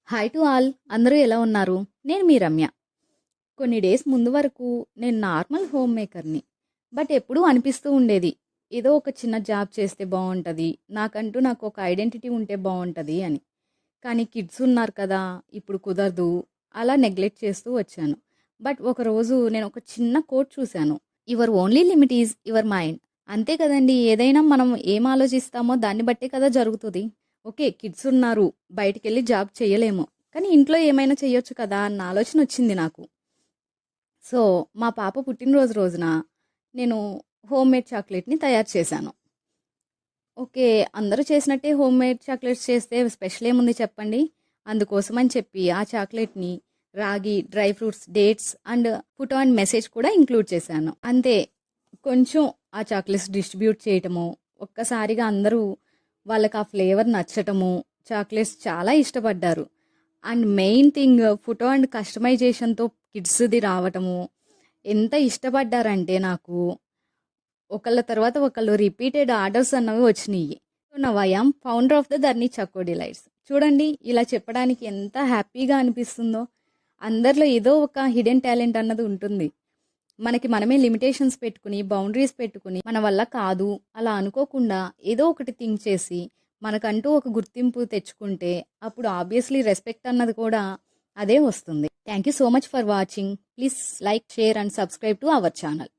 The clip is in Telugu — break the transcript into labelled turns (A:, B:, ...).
A: హాయ్ టు ఆల్, అందరూ ఎలా ఉన్నారు? నేను మీ రమ్య. కొన్ని డేస్ ముందు వరకు నేను నార్మల్ హోమ్ మేకర్ని. బట్ ఎప్పుడూ అనిపిస్తూ ఉండేది, ఏదో ఒక చిన్న జాబ్ చేస్తే బాగుంటుంది, నాకు ఒక ఐడెంటిటీ ఉంటే బాగుంటుంది అని. కానీ కిడ్స్ ఉన్నారు కదా, ఇప్పుడు కుదరదు, అలా నెగ్లెక్ట్ చేస్తూ వచ్చాను. బట్ ఒకరోజు నేను ఒక చిన్న కోట్ చూశాను. Your only limit is your mind. అంతే కదండి, ఏదైనా మనం ఏం ఆలోచిస్తామో దాన్ని బట్టే కదా జరుగుతుంది. ఓకే, కిడ్స్ ఉన్నారు, బయటికెళ్ళి జాబ్ చేయలేము, కానీ ఇంట్లో ఏమైనా చేయొచ్చు కదా అన్న ఆలోచన వచ్చింది నాకు. సో మా పాప పుట్టినరోజు రోజున నేను హోమ్ మేడ్ చాక్లెట్ని తయారు చేశాను. ఓకే, అందరూ చేసినట్టే హోమ్ మేడ్ చాక్లెట్స్ చేస్తే స్పెషల్ ఏముంది చెప్పండి. అందుకోసం అని చెప్పి ఆ చాక్లెట్ని రాగి, dry fruits, dates and put on message కూడా ఇంక్లూడ్ చేశాను. అంతే, కొంచెం ఆ చాక్లెట్స్ డిస్ట్రిబ్యూట్ చేయటము, ఒక్కసారిగా అందరూ వాళ్ళకి ఆ ఫ్లేవర్ నచ్చటము, చాక్లెట్స్ చాలా ఇష్టపడ్డారు. And main thing, photo and కస్టమైజేషన్తో కిడ్స్ది రావటము ఎంత ఇష్టపడ్డారంటే నాకు ఒకళ్ళ తర్వాత ఒకళ్ళు రిపీటెడ్ ఆర్డర్స్ అన్నవి వచ్చినాయి. So now I am founder of the ధర్ని చక్కో డిలైట్స్. చూడండి, ఇలా చెప్పడానికి ఎంత హ్యాపీగా అనిపిస్తుందో. అందరిలో ఏదో ఒక హిడెన్ టాలెంట్ అన్నది ఉంటుంది. మనకి మనమే లిమిటేషన్స్ పెట్టుకుని, బౌండరీస్ పెట్టుకుని, మన వల్ల కాదు అలా అనుకోకుండా ఏదో ఒకటి థింక్ చేసి మనకంటూ ఒక గుర్తింపు తెచ్చుకుంటే అప్పుడు ఆబ్వియస్లీ రెస్పెక్ట్ అన్నది కూడా అదే వస్తుంది. Thank you so much for watching. Please like, share and subscribe to our channel.